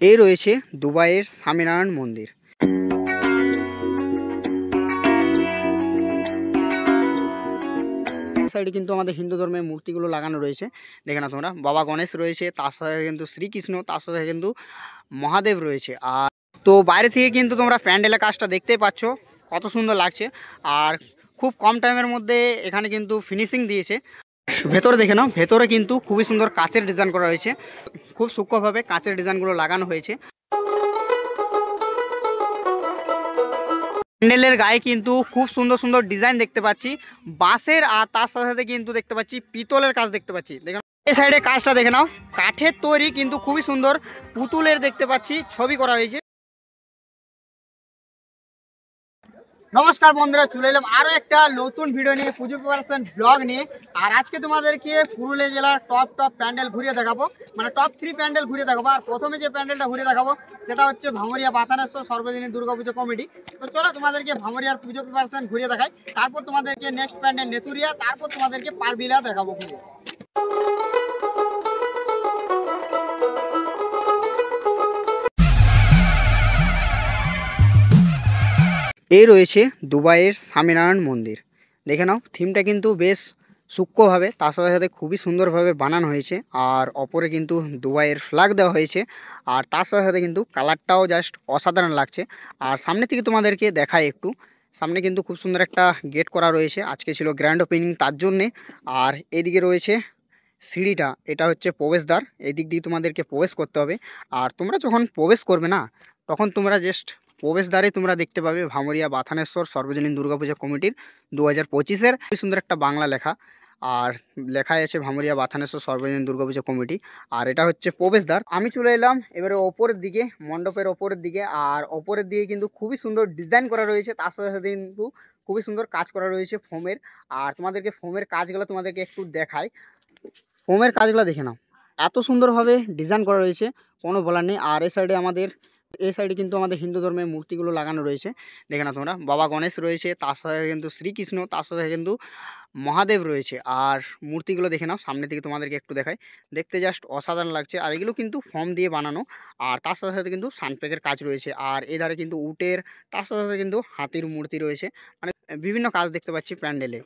এই রয়েছে দুবাইয়ের স্বামীনারায়ণ মন্দির। সাইডে কিন্তু আমাদের হিন্দু ধর্মের মূর্তিগুলো লাগানো রয়েছে, দেখে না তোমরা। বাবা গণেশ রয়েছে, তার সাথে কিন্তু শ্রীকৃষ্ণ, তার সাথে কিন্তু মহাদেব রয়েছে। আর তো বাইরে থেকে কিন্তু তোমরা প্যান্ডেলের কাজটা দেখতেই পাচ্ছ কত সুন্দর লাগছে। আর খুব কম টাইমের মধ্যে এখানে কিন্তু ফিনিশিং দিয়েছে। ভেতরে দেখে নাও, ভেতরে কিন্তু খুবই সুন্দর কাচের ডিজাইন করা হয়েছে, খুব সূক্ষ্মভাবে কাচের ডিজাইনগুলো লাগানো হয়েছে। প্যান্ডেলের গায়ে কিন্তু খুব সুন্দর সুন্দর ডিজাইন দেখতে পাচ্ছি বাঁশের, আর তার সাথে সাথে কিন্তু দেখতে পাচ্ছি পিতলের কাজ দেখতে পাচ্ছি। দেখে এই সাইডে কাজটা দেখে নাও, কাঠের তৈরি কিন্তু খুবই সুন্দর পুতুলের দেখতে পাচ্ছি ছবি করা হয়েছে। নমস্কার বন্ধুরা, চলে এলাম আরও একটা নতুন ভিডিও নিয়ে, পুজো প্রিপারেশন ব্লগ নিয়ে। আর আজকে তোমাদেরকে পুরুলিয়া জেলার টপ প্যান্ডেল ঘুরিয়ে দেখাবো, মানে টপ 3 প্যান্ডেল ঘুরিয়ে দেখাবো। আর প্রথমে যে প্যান্ডেলটা ঘুরিয়ে দেখাবো সেটা হচ্ছে ভামরিয়া বাথানেশ্বর সর্বজনীন দুর্গাপুজো কমিটি। তো চলো তোমাদেরকে ভামরিয়ার পুজো প্রিপারেশন ঘুরিয়ে দেখাই, তারপর তোমাদেরকে নেক্সট প্যান্ডেল নেতুরিয়া, তারপর তোমাদেরকে পারবিলা দেখাবো ঘুরিয়ে। এই রয়েছে দুবাইয়ের স্বামীনারায়ণ মন্দির, দেখে নাও। থিমটা কিন্তু বেশ সূক্ষ্মভাবে, তার সাথে সাথে খুবই সুন্দরভাবে বানানো হয়েছে। আর অপরে কিন্তু দুবাইয়ের ফ্ল্যাগ দেওয়া হয়েছে, আর তার সাথে সাথে কিন্তু কালারটাও জাস্ট অসাধারণ লাগছে। আর সামনে থেকে তোমাদেরকে দেখাই একটু, সামনে কিন্তু খুব সুন্দর একটা গেট করা রয়েছে, আজকে ছিল গ্র্যান্ড ওপেনিং তার জন্যে। আর এদিকে রয়েছে সিঁড়িটা, এটা হচ্ছে প্রবেশদ্বার, এদিক দিয়ে তোমাদেরকে প্রবেশ করতে হবে। আর তোমরা যখন প্রবেশ করবে না, তখন তোমরা জাস্ট প্রবেশদ্বারে তোমরা দেখতে পাবে ভামরিয়া বাথানেশ্বর সর্বজনীন দুর্গাপূজা কমিটির 2025-এর খুব সুন্দর একটা বাংলা লেখা। আর লেখায় আছে ভামরিয়া বাথানেশ্বর সর্বজনীন দুর্গাপূজা কমিটি। আর এটা হচ্ছে প্রবেশদ্বার। আমি চলে এলাম এবারে ওপরের দিকে, মণ্ডপের ওপরের দিকে। আর ওপরের দিকে কিন্তু খুবই সুন্দর ডিজাইন করা রয়েছে, তার সাথে সাথে কিন্তু খুবই সুন্দর কাজ করা রয়েছে ফোমের। আর তোমাদেরকে ফোমের কাজগুলো তোমাদেরকে একটু দেখাই, ফোমের কাজগুলো দেখে নাও, এত সুন্দরভাবে ডিজাইন করা রয়েছে, কোনো বলার নেই। আর এই সাইডে কিন্তু আমাদের হিন্দু ধর্মের মূর্তিগুলো লাগানো রয়েছে, দেখে না তোমরা। বাবা গণেশ রয়েছে, তার সাথে কিন্তু শ্রীকৃষ্ণ, তার সাথে কিন্তু মহাদেব রয়েছে। আর মূর্তিগুলো দেখে নাও, সামনে থেকে তোমাদেরকে একটু দেখাই, দেখতে জাস্ট অসাধারণ লাগছে। আর এগুলো কিন্তু ফর্ম দিয়ে বানানো, আর তার সাথে সাথে কিন্তু সানপেকের কাজ রয়েছে। আর এই ধারে কিন্তু উটের, তার সাথে সাথে কিন্তু হাতির মূর্তি রয়েছে, মানে বিভিন্ন কাজ দেখতে পাচ্ছি প্যান্ডেলে।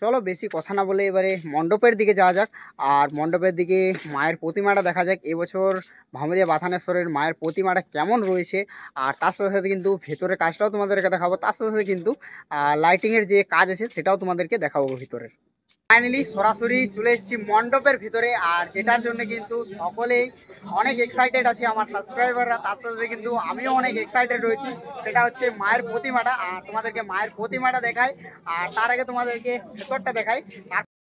চলো বেশি কথা না বলে এবারে মণ্ডপের দিকে যাওয়া যাক। আর মণ্ডপের দিকে মায়ের প্রতিমাটা দেখা যাক, এবছর ভামরিয়া বাথানেশ্বরের মায়ের প্রতিমাটা কেমন রয়েছে। আর তার সাথে সাথে কিন্তু ভেতরের কাজটাও তোমাদেরকে দেখাবো, তার সাথে সাথে কিন্তু লাইটিংয়ের যে কাজ আছে সেটাও তোমাদেরকে দেখাবো ভিতরের। ফাইনালি সরাসরি চলে এসেছি মণ্ডপের ভিতরে, আর যেটার জন্য কিন্তু সকলেই অনেক এক্সাইটেড আছে, আমার সাবস্ক্রাইবাররা, তার সাথে কিন্তু আমিও অনেক এক্সাইটেড রয়েছি। সেটা হচ্ছে মায়ের প্রতিমাটা। আর তোমাদেরকে মায়ের প্রতিমাটা দেখাই, আর তার আগে তোমাদেরকে ভেতরটা দেখাই।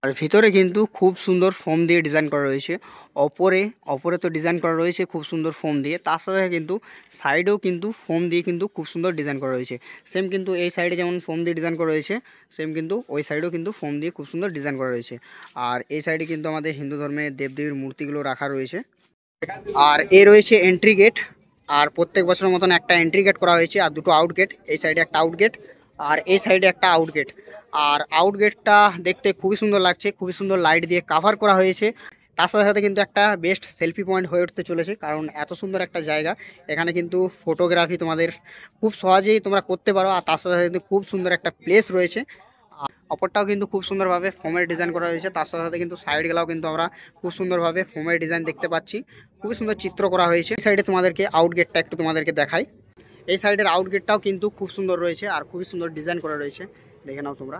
আর ভিতরে কিন্তু খুব সুন্দর ফোম দিয়ে ডিজাইন করা রয়েছে, অপরে তো ডিজাইন করা রয়েছে খুব সুন্দর ফোম দিয়ে, তার সাথে কিন্তু সাইডেও কিন্তু ফোম দিয়ে কিন্তু খুব সুন্দর ডিজাইন করা রয়েছে। সেম কিন্তু এই সাইডে যেমন ফোম দিয়ে ডিজাইন করা রয়েছে, সেম কিন্তু ওই সাইডেও কিন্তু ফোম দিয়ে খুব সুন্দর ডিজাইন করা রয়েছে। আর এই সাইডে কিন্তু আমাদের হিন্দু ধর্মের দেবদেবীর মূর্তিগুলো রাখা রয়েছে। আর এ রয়েছে এন্ট্রি গেট, আর প্রত্যেক বছরের মতন একটা এন্ট্রি গেট করা হয়েছে, আর দুটো আউট গেট, এই সাইডে একটা আউট গেট আর এই সাইডে একটা আউট গেট। আর আউট গেটটা দেখতে খুবই সুন্দর লাগছে, খুবই সুন্দর লাইট দিয়ে কাভার করা হয়েছে। তার সাথে সাথে কিন্তু একটা বেস্ট সেলফি পয়েন্ট হয়ে উঠতে চলেছে, কারণ এত সুন্দর একটা জায়গা, এখানে কিন্তু ফটোগ্রাফি তোমাদের খুব সহজেই তোমরা করতে পারো। আর তার সাথে সাথে খুব সুন্দর একটা প্লেস রয়েছে। অপরটাও কিন্তু খুব সুন্দরভাবে ফোমের ডিজাইন করা হয়েছে, তার সাথে সাথে কিন্তু সাইডগুলোও কিন্তু আমরা খুব সুন্দরভাবে ফোমের ডিজাইন দেখতে পাচ্ছি, খুবই সুন্দর চিত্র করা হয়েছে। এই সাইডে তোমাদেরকে আউট গেটটা একটু তোমাদেরকে দেখাই, এই সাইডের আউট গেটটাও কিন্তু খুব সুন্দর রয়েছে, আর খুবই সুন্দর ডিজাইন করা রয়েছে, দেখে নাও তোমরা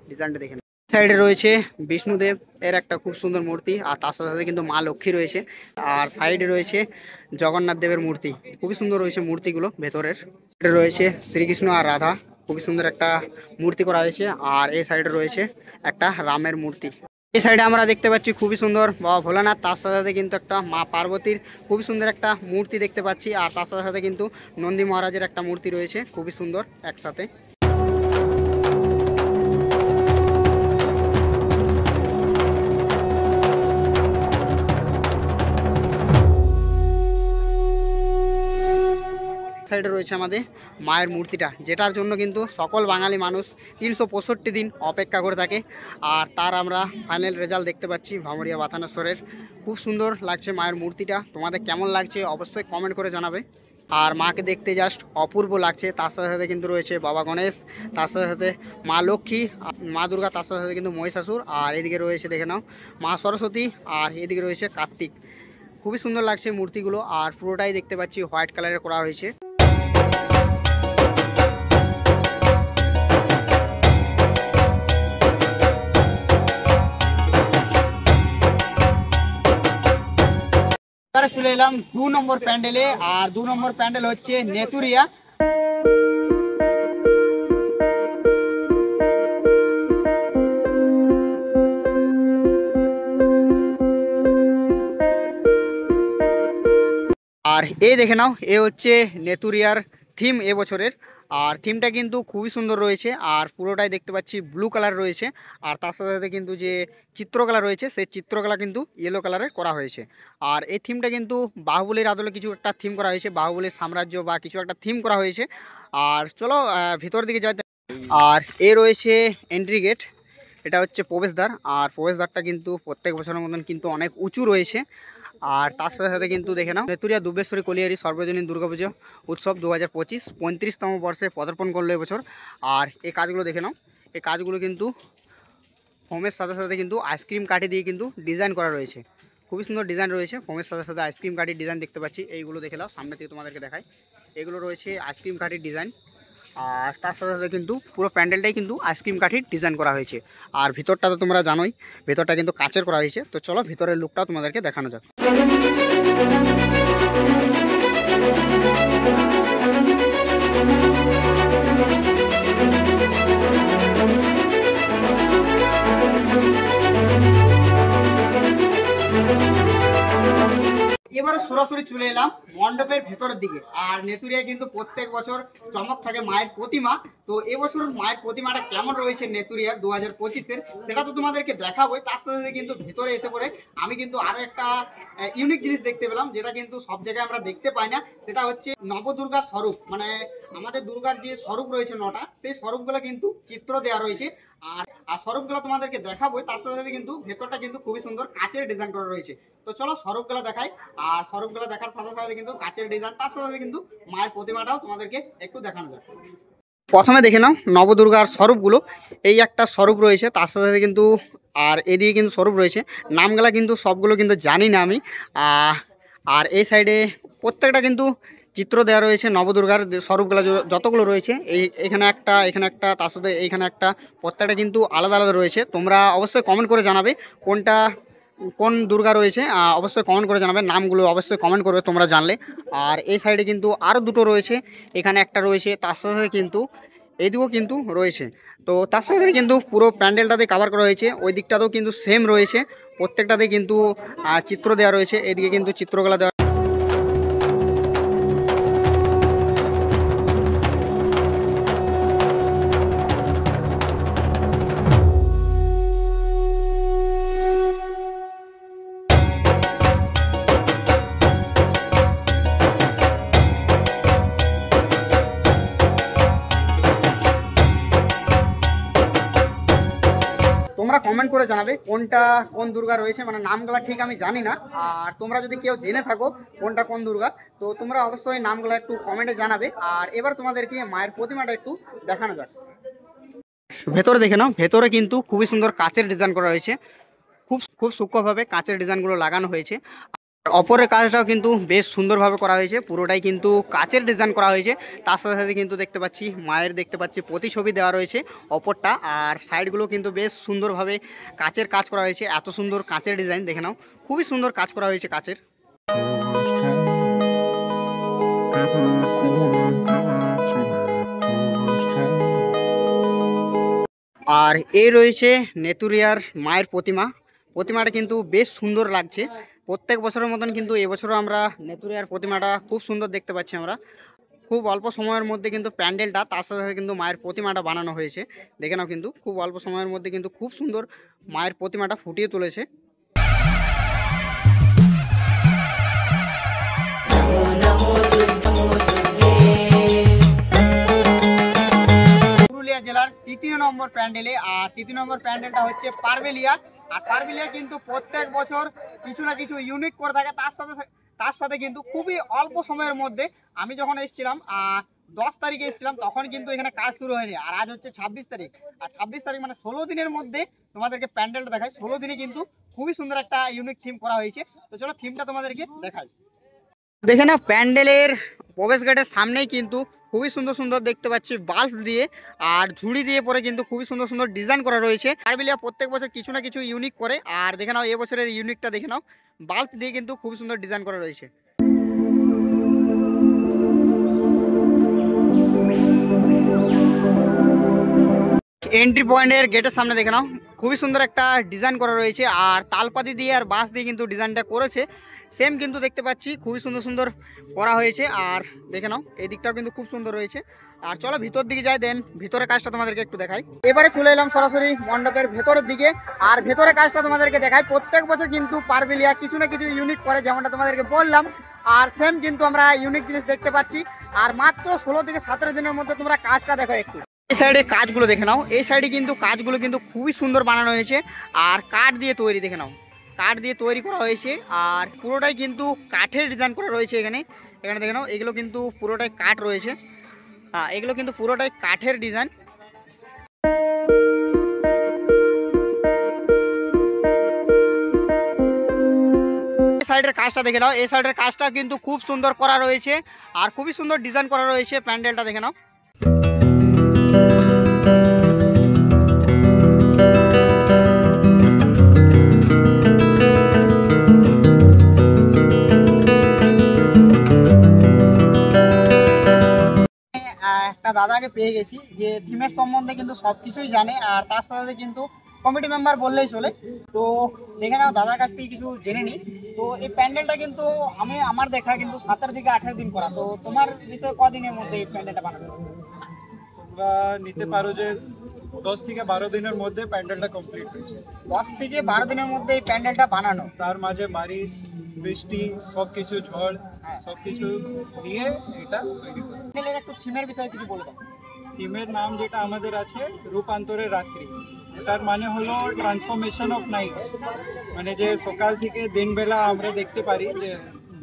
ডিজাইনটা দেখে নাও। সাইডে রয়েছে বিষ্ণুদেব এর একটা খুব সুন্দর মূর্তি, আর তার সাথে সাথে কিন্তু মা লক্ষ্মী রয়েছে। আর সাইডে রয়েছে জগন্নাথ দেবের মূর্তি, খুবই সুন্দর রয়েছে মূর্তিগুলো ভেতরের। রয়েছে শ্রীকৃষ্ণ আর রাধা, খুবই সুন্দর একটা মূর্তি করা হয়েছে। আর এই সাইডে রয়েছে একটা রামের মূর্তি। এই সাইডে আমরা দেখতে পাচ্ছি খুবই সুন্দর বাবা ভোলানাথ, তার সাথে সাথে কিন্তু একটা মা পার্বতীর খুবই সুন্দর একটা মূর্তি দেখতে পাচ্ছি। আর তার সাথে সাথে কিন্তু নন্দী মহারাজের একটা মূর্তি রয়েছে, খুবই সুন্দর একসাথে। সাইডে রয়েছে আমাদের মায়ের মূর্তিটা, যেটার জন্য কিন্তু সকল বাঙালি মানুষ 365 দিন অপেক্ষা করে থাকে। আর তার আমরা ফাইনাল রেজাল্ট দেখতে পাচ্ছি ভামুরিয়া বাথানেশ্বরের। খুব সুন্দর লাগছে মায়ের মূর্তিটা। তোমাদের কেমন লাগছে অবশ্যই কমেন্ট করে জানাবে। আর মাকে দেখতে জাস্ট অপূর্ব লাগছে। তার সাথে সাথে কিন্তু রয়েছে বাবা গণেশ, তার সাথে সাথে মা লক্ষ্মী, মা দুর্গা, তার সাথে সাথে কিন্তু মহিষাসুর, আর এদিকে রয়েছে দেখে নাও মা সরস্বতী, আর এদিকে রয়েছে কার্তিক। খুবই সুন্দর লাগছে মূর্তিগুলো। আর পুরোটাই দেখতে পাচ্ছি হোয়াইট কালারের করা হয়েছে। চলে এলাম 2 নম্বর প্যান্ডেলে। আর 2 নম্বর প্যান্ডেল হচ্ছে নেতুরিয়া। আর এই দেখে নাও, এ হচ্ছে নেতুরিয়ার থিম এবছরের। আর থিমটা কিন্তু খুবই সুন্দর রয়েছে। আর পুরোটাই দেখতে পাচ্ছি ব্লু কালার রয়েছে। আর তার সাথে সাথে কিন্তু যে চিত্রকলা রয়েছে সেই চিত্রকলা কিন্তু ইয়েলো কালারের করা হয়েছে। আর এই থিমটা কিন্তু বাহুবলীর আদলে কিছু একটা থিম করা হয়েছে, বাহুবলীর সাম্রাজ্য বা কিছু একটা থিম করা হয়েছে। আর চলো ভিতর দিকে যাই। আর এ রয়েছে এন্ট্রি গেট, এটা হচ্ছে প্রবেশদ্বার। আর প্রবেশদ্বারটা কিন্তু প্রত্যেক বছরের মতন কিন্তু অনেক উঁচু রয়েছে। আর তার সাথে সাথে কিন্তু দেখে নাও নেতুরিয়া দুবেশ্বরী কলিয়ারি সর্বজনীন দুর্গাপুজো উৎসব 2025 35তম বর্ষে পদার্পণ করলো এবছর। আর এই কাজগুলো দেখে নাও, এই কাজগুলো কিন্তু ফোমের সাথে সাথে কিন্তু আইসক্রিম কাঠি দিয়ে কিন্তু ডিজাইন করা রয়েছে। খুবই সুন্দর ডিজাইন রয়েছে। ফোমের সাথে সাথে আইসক্রিম কাঠির ডিজাইন দেখতে পাচ্ছি। এইগুলো দেখে নাও, সামনে থেকে তোমাদেরকে দেখাই। এগুলো রয়েছে আইসক্রিম কাঠির ডিজাইন। আর তার সাথে সাথে কিন্তু পুরো প্যান্ডেলটাই কিন্তু আইসক্রিম কাঠির ডিজাইন করা হয়েছে। আর ভিতরটা তো তোমরা জানোই, ভিতরটা কিন্তু কাচের করা হয়েছে। তো চলো ভিতরের লুকটাও তোমাদেরকে দেখানো যাক। এবারে সরাসরি চলে এলাম মণ্ডপের ভেতরের দিকে। আর নেতুরিয়ায় কিন্তু প্রত্যেক বছর চমক থাকে মায়ের প্রতিমা। তো এবছর মায়ের প্রতিমাটা কেমন রয়েছে নেতুরিয়ার 2025-এর সেটা তো তোমাদেরকে দেখাবোই। তার সাথে সাথে কিন্তু ভেতরে এসে পড়ে আমি কিন্তু আরো একটা ইউনিক জিনিস দেখতে পেলাম, যেটা কিন্তু সব জায়গায় আমরা দেখতে পাই না। সেটা হচ্ছে নবদুর্গার স্বরূপ, মানে আমাদের দুর্গার যে স্বরূপ রয়েছে 9টা, সেই স্বরূপগুলো কিন্তু চিত্র দেওয়া রয়েছে। আর স্বরূপগুলো তোমাদেরকে দেখাবোই। তার সাথে সাথে কিন্তু ভেতরটা কিন্তু খুবই সুন্দর কাচের ডিজাইন করা রয়েছে। তো চলো স্বরূপগুলো দেখাই। আর স্বরূপগুলো দেখার সাথে সাথে কিন্তু কাচের ডিজাইন, তার সাথে সাথে কিন্তু মায়ের প্রতিমাটাও তোমাদেরকে একটু দেখানো যায়। প্রথমে দেখে নাও নবদুর্গার স্বরূপগুলো। এই একটা স্বরূপ রয়েছে, তার সাথে সাথে কিন্তু আর এদিকে কিন্তু স্বরূপ রয়েছে। নামগুলা কিন্তু সবগুলো কিন্তু জানি না আমি। আর এই সাইডে প্রত্যেকটা কিন্তু চিত্র দেওয়া রয়েছে নবদুর্গার স্বরূপগুলো যতগুলো রয়েছে। এখানে একটা, তার সাথে এইখানে একটা, প্রত্যেকটা কিন্তু আলাদা আলাদা রয়েছে। তোমরা অবশ্যই কমেন্ট করে জানাবে কোন দুর্গা রয়েছে, অবশ্যই কমেন্ট করে জানাবে। নামগুলো অবশ্যই কমেন্ট করবে তোমরা জানলে। আর এই সাইডে কিন্তু আরও দুটো রয়েছে, এখানে একটা রয়েছে, তার সাথে কিন্তু এইদিকেও কিন্তু রয়েছে। তো তার সাথে কিন্তু পুরো প্যান্ডেলটাতে কভার করা হয়েছে। ওই দিকটাতেও কিন্তু সেম রয়েছে, প্রত্যেকটাতে কিন্তু চিত্র দেওয়া রয়েছে। এদিকে কিন্তু চিত্রকলা দেওয়া। তোমরা কমেন্ট করে জানাবে কোন দুর্গা রয়েছে, মানে নামগুলা ঠিক আমি জানি না। আর তোমরা যদি কেউ জেনে থাকো কোন দুর্গা, তো তোমরা অবশ্যই নামগুলো একটু কমেন্টে জানাবে। আর এবার তোমাদেরকে মায়ের প্রতিমাটা একটু দেখানো যাক। ভেতরে দেখে নাও, ভেতরে কিন্তু খুবই সুন্দর কাচের ডিজাইন করা হয়েছে। খুব সূক্ষ্মভাবে কাচের ডিজাইনগুলো লাগানো হয়েছে। অপরের কাজটাও কিন্তু বেশ সুন্দরভাবে করা হয়েছে, পুরোটাই কিন্তু কাচের ডিজাইন করা হয়েছে। তার সাথে সাথে কিন্তু দেখতে পাচ্ছি প্রতিছবি দেওয়া রয়েছে অপরটা। আর সাইডগুলো কিন্তু বেশ সুন্দরভাবে কাচের কাজ করা হয়েছে। এত সুন্দর কাচের ডিজাইন দেখে নাও, খুবই সুন্দর কাজ করা হয়েছে কাচের। আর এই রয়েছে নেতুরিয়ার মায়ের প্রতিমাটা কিন্তু বেশ সুন্দর লাগছে। প্রত্যেক বছরের মতন কিন্তু এবছরও আমরা নেতুরিয়ার প্রতিমাটা খুব সুন্দর দেখতে পাচ্ছি। আমরা খুব অল্প সময়ের মধ্যে কিন্তু প্যান্ডেলটা, তার সাথে সাথে কিন্তু মায়ের প্রতিমাটা বানানো হয়েছে। দেখে নাও কিন্তু খুব অল্প সময়ের মধ্যে কিন্তু খুব সুন্দর মায়ের প্রতিমাটা ফুটিয়ে তুলেছে। নমো দুর্গে নম্বর প্যান্ডেলে। আর তৃতীয় নম্বর প্যান্ডেলটা হচ্ছে পারবেলিয়া। আর পারবেলিয়া কিন্তু প্রত্যেক বছর কিছু না কিছু ইউনিক করে থাকে। তার সাথে কিন্তু খুবই অল্প সময়ের মধ্যে, আমি যখন এসেছিলাম 10 তারিখে এসেছিলাম, তখন কিন্তু এখানে কাজ শুরু হয়নি। আর আজ হচ্ছে 26 তারিখ। আর 26 তারিখ মানে 16 দিনের মধ্যে তোমাদেরকে প্যান্ডেলটা দেখায়। 16 দিনে কিন্তু খুবই সুন্দর একটা ইউনিক থিম করা হয়েছে। তো চলো থিমটা তোমাদেরকে দেখাই। দেখে না, প্যান্ডেলের প্রবেশ গেটের সামনেই কিন্তু খুবই সুন্দর সুন্দর দেখতে পাচ্ছি বাল্ব দিয়ে আর ঝুড়ি দিয়ে পরে কিন্তু খুবই সুন্দর সুন্দর ডিজাইন করা রয়েছে। পারবেলিয়া প্রত্যেক বছর কিছু না কিছু ইউনিক করে। আর দেখে নাও এবছরের ইউনিকটা দেখে নাও, বাল্ব দিয়ে কিন্তু খুবই সুন্দর ডিজাইন করা রয়েছে। এন্ট্রি পয়েন্টের গেটের সামনে দেখে নাও, খুবই সুন্দর একটা ডিজাইন করা রয়েছে। আর তালপাতি দিয়ে আর বাঁশ দিয়ে কিন্তু ডিজাইনটা করেছে। সেম কিন্তু দেখতে পাচ্ছি খুবই সুন্দর সুন্দর করা হয়েছে। আর দেখে নাও এই দিকটাও কিন্তু খুব সুন্দর রয়েছে। আর চলো ভিতর দিকে যাই, দেন ভিতরের কাজটা তোমাদেরকে একটু দেখাই। এবারে চলে এলাম সরাসরি মণ্ডপের ভেতরের দিকে। আর ভেতরের কাজটা তোমাদেরকে দেখাই। প্রত্যেক বছর কিন্তু পারবেলিয়া কিছু না কিছু ইউনিক করে, যেমনটা তোমাদেরকে বললাম। আর সেম কিন্তু আমরা ইউনিক জিনিস দেখতে পাচ্ছি। আর মাত্র 16 থেকে 17 দিনের মধ্যে তোমরা কাজটা দেখো একটু। এই সাইডে কাজগুলো দেখে নাও, এই সাইডে কিন্তু কাজগুলো কিন্তু খুবই সুন্দর বানানো হয়েছে। আর কাঠ দিয়ে তৈরি, দেখে নাও কাঠ দিয়ে তৈরি করা হয়েছে। আর পুরোটাই কিন্তু কাঠের ডিজাইন করা রয়েছে। এখানে এখানে দেখে নাও, এগুলো কিন্তু পুরোটাই কাঠ রয়েছে। হ্যাঁ, এগুলো কিন্তু পুরোটাই কাঠের ডিজাইন। এই সাইডের কাজটা দেখে নাও, এই সাইডের কাজটা কিন্তু খুব সুন্দর করা রয়েছে। আর খুবই সুন্দর ডিজাইন করা রয়েছে। প্যান্ডেলটা দেখে নাও। একটা দাদাকে পেয়ে গেছি যে থিমের সম্বন্ধে কিন্তু সব কিছুই জানে। আর তার সাথে কিন্তু কমিটি মেম্বার বললেই চলে। তো দেখে নাও, দাদার কাছ থেকে কিছু জেনে নিই। তো এই প্যান্ডেলটা কিন্তু আমার দেখা কিন্তু 17 থেকে 18 দিন করা। তো তোমার বিষয়ে কদিনের মধ্যে এই প্যান্ডেলটা বানাবে? তোমরা নিতে পারো যে 10 থেকে 12 দিনের মধ্যে প্যান্ডেলটা কমপ্লিট হয়েছে। 10 থেকে 12 দিনের মধ্যে এই প্যান্ডেলটা বানানো। তার মাঝে বারিশ, বৃষ্টি, সবকিছু ঝড় সবকিছু নিয়ে এটা তৈরি করা। প্যান্ডেলের একটু থিমের বিষয়ে কিছু বলে দাও। থিমের নাম যেটা আমাদের আছে রূপান্তরের রাত্রি। এটার মানে হলো ট্রান্সফরমেশন অফ নাইটস, মানে যে সকাল থেকে দিনবেলা আমরা দেখতে পারি যে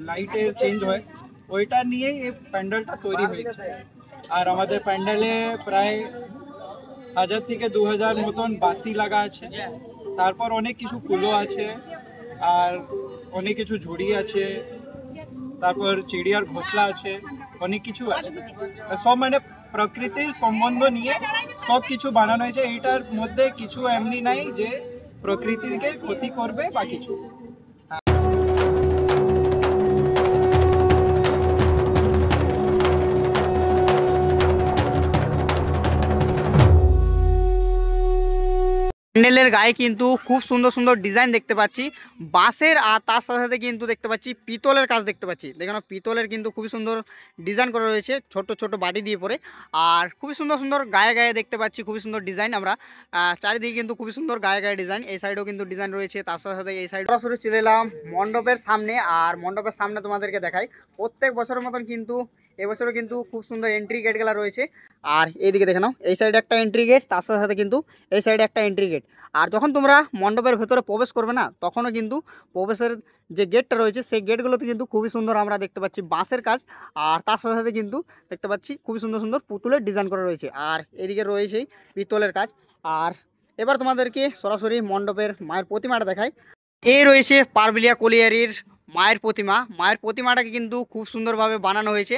লাইটের চেঞ্জ হয়, ওইটা নিয়েই এই প্যান্ডেলটা তৈরি হয়েছে। আর আমাদের প্যান্ডেলে প্রায় 1000 থেকে 2000 মতন বাঁশি লাগা আছে। তারপর অনেক কিছু কুলো আছে, আর অনেক কিছু ঝুড়ি আছে, তারপর চিড়িয়ার ঘোষলা আছে, অনেক কিছু আছে। সব মানে প্রকৃতির সম্বন্ধ নিয়ে সব কিছু বানানো হয়েছে। এইটার মধ্যে কিছু এমনি নাই যে প্রকৃতিকে ক্ষতি করবে বা কিছু। প্যান্ডেলের গায়ে কিন্তু খুব সুন্দর সুন্দর ডিজাইন দেখতে পাচ্ছি বাঁশের। আর তার সাথে সাথে কিন্তু দেখতে পাচ্ছি পিতলের কাজ দেখতে পাচ্ছি। দেখুন পিতলের কিন্তু খুবই সুন্দর ডিজাইন করা রয়েছে ছোট ছোট বাটি দিয়ে পরে। আর খুবই সুন্দর সুন্দর গায়ে গায়ে দেখতে পাচ্ছি খুবই সুন্দর ডিজাইন। আমরা চারিদিকে কিন্তু খুবই সুন্দর গায়ে গায়ে ডিজাইন। এই সাইডেও কিন্তু ডিজাইন রয়েছে। তার সাথে সাথে এই সাইড সরাসরি চলে এলাম মণ্ডপের সামনে। আর মণ্ডপের সামনে তোমাদেরকে দেখাই, প্রত্যেক বছরের মতন কিন্তু এবছরও কিন্তু খুব সুন্দর এন্ট্রি গেটগুলো রয়েছে। আর এইদিকে দেখে নাও, এই সাইডে একটা এন্ট্রি গেট, তার সাথে সাথে কিন্তু এই সাইডে একটা এন্ট্রি গেট। আর যখন তোমরা মণ্ডপের ভেতরে প্রবেশ করবে না, তখনও কিন্তু প্রবেশের যে গেটটা রয়েছে সেই গেটগুলোতে কিন্তু খুবই সুন্দর আমরা দেখতে পাচ্ছি বাঁশের কাজ। আর তার সাথে সাথে কিন্তু দেখতে পাচ্ছি খুবই সুন্দর সুন্দর পুতুলের ডিজাইন করা রয়েছে। আর এদিকে রয়েছেই পিতলের কাজ। আর এবার তোমাদেরকে সরাসরি মণ্ডপের মায়ের প্রতিমাটা দেখাই। এই রয়েছে পারবেলিয়া কোলিয়ারির মায়ের প্রতিমা। মায়ের প্রতিমাটাকে কিন্তু খুব সুন্দরভাবে বানানো হয়েছে।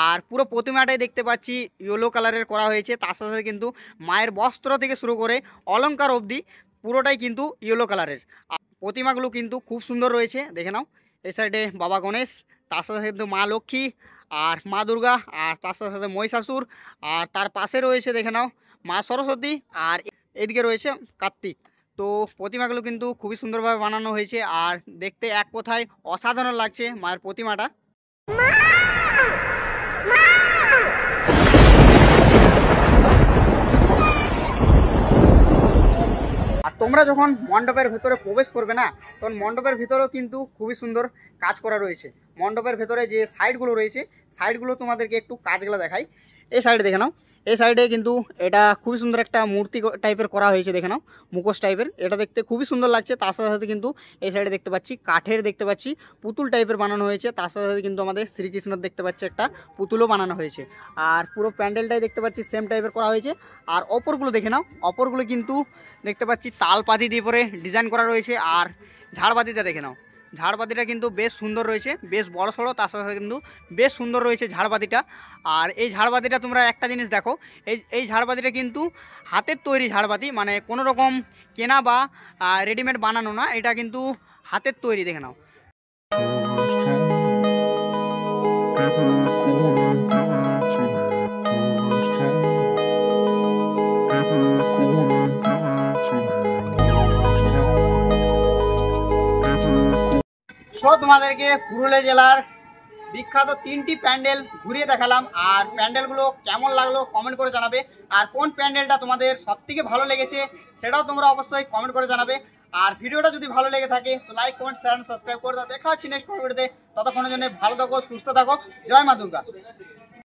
আর পুরো প্রতিমাটাই দেখতে পাচ্ছি ইয়েলো কালারের করা হয়েছে। তার সাথে সাথে কিন্তু মায়ের বস্ত্র থেকে শুরু করে অলংকার অবধি পুরোটাই কিন্তু ইয়েলো কালারের। আর প্রতিমাগুলো কিন্তু খুব সুন্দর রয়েছে, দেখে নাও। এই সাইডে বাবা গণেশ, তার সাথে সাথে কিন্তু মা লক্ষ্মী আর মা দুর্গা, আর তার সাথে সাথে মহিষাসুর। আর তার পাশে রয়েছে দেখে নাও মা সরস্বতী। আর এদিকে রয়েছে কার্তিক। তো প্রতিমাগুলো কিন্তু খুবই সুন্দরভাবে বানানো হয়েছে। আর দেখতে এক কথায় অসাধারণ লাগছে মায়ের প্রতিমাটা। আর তোমরা যখন মণ্ডপের ভেতরে প্রবেশ করবে না, তখন মণ্ডপের ভেতরেও কিন্তু খুবই সুন্দর কাজ করা রয়েছে। মণ্ডপের ভেতরে যে সাইডগুলো রয়েছে, সাইডগুলো তোমাদেরকে একটু কাজগুলো দেখাই। এই সাইডে দেখে নাও, এই সাইডে কিন্তু এটা খুবই সুন্দর একটা মূর্তি টাইপের করা হয়েছে, দেখে নাও, মুখোশ টাইপের। এটা দেখতে খুবই সুন্দর লাগছে। তার সাথে সাথে কিন্তু এই সাইডে দেখতে পাচ্ছি কাঠের, দেখতে পাচ্ছি পুতুল টাইপের বানানো হয়েছে। তার সাথে সাথে কিন্তু আমাদের শ্রীকৃষ্ণর দেখতে পাচ্ছি একটা পুতুলও বানানো হয়েছে। আর পুরো প্যান্ডেলটাই দেখতে পাচ্ছি সেম টাইপের করা হয়েছে। আর অপরগুলো দেখে নাও, অপরগুলো কিন্তু দেখতে পাচ্ছি তালপাতি দিয়ে পরে ডিজাইন করা রয়েছে। আর ঝাড়বাতিটা দেখে নাও, ঝাড়বাতিটা কিন্তু বেশ সুন্দর রয়েছে, বেশ বড় সড়ো। তার সাথে সাথে কিন্তু বেশ সুন্দর রয়েছে ঝাড়বাতিটা। আর এই ঝাড়বাতিটা তোমরা একটা জিনিস দেখো, এই ঝাড়বাতিটা কিন্তু হাতের তৈরি ঝাড়বাতি, মানে কোনো রকম কেনা বা রেডিমেড বানানো না, এটা কিন্তু হাতের তৈরি, দেখে নাও। সো তোমাদেরকে পুরুলিয়া জেলার বিখ্যাত 3টি প্যান্ডেল ঘুরিয়ে দেখালাম। আর প্যান্ডেলগুলো কেমন লাগলো কমেন্ট করে জানাবে। আর কোন প্যান্ডেলটা তোমাদের সবথেকে ভালো লেগেছে সেটাও তোমরা অবশ্যই কমেন্ট করে জানাবে। আর ভিডিওটা যদি ভালো লেগে থাকে তো লাইক, কমেন্ট, শেয়ার, সাবস্ক্রাইব করে দাও। দেখা হচ্ছে নেক্সট ভিডিওতে। ততক্ষণের জন্য ভালো থাকো, সুস্থ থাকো। জয় মা দুর্গা।